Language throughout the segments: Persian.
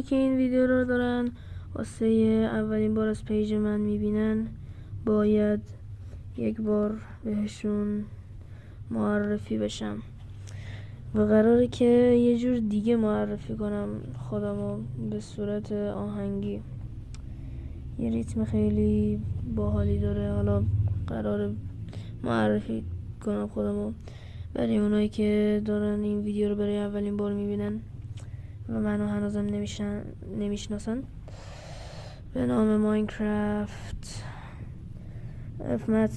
که این ویدیو رو دارن واسه اولین بار از پیج من میبینن باید یک بار بهشون معرفی بشم و قراره که یه جور دیگه معرفی کنم خودمو به صورت آهنگی. یه ریتم خیلی باحالی داره. حالا قراره معرفی کنم خودمو برای اونایی که دارن این ویدیو رو برای اولین بار میبینن و منو هنوزم نمیشناسن. به نام ماینکرافت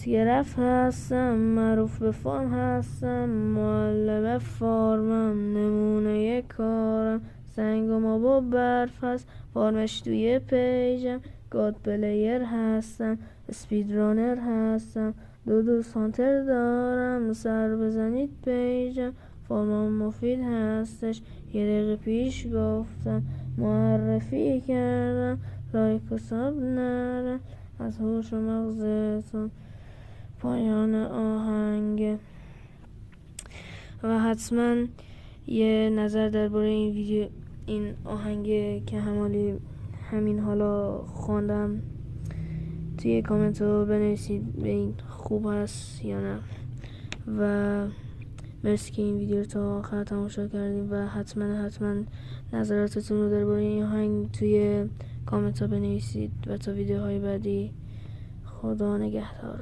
گرفت هستم، معروف به فارم هستم، معلم فارمم، نمونه کارم، سنگ و ما با برف هست، فارمش توی پیجم، گاد پلیر هستم، اسپید رانر هستم، دو سانتر دارم، سر بزنید پیجم، فارمم مفید هستش، یه دقیقه پیش گفتم، معرفی کردم، لایک و ساب نرم، از هوش و مغزتون پایان آهنگ. و حتما یه نظر درباره این ویدیو، این آهنگ که همین حالا خواندم توی کامنت رو بنویسید به این خوب هست یا نه. و مرسی که این ویدیو رو تا آخر تماشا کردیم و حتما نظراتتون رو درباره این آهنگ توی کامنت ها بنویسید و تا ویدیوهای بعدی خدا نگهدار.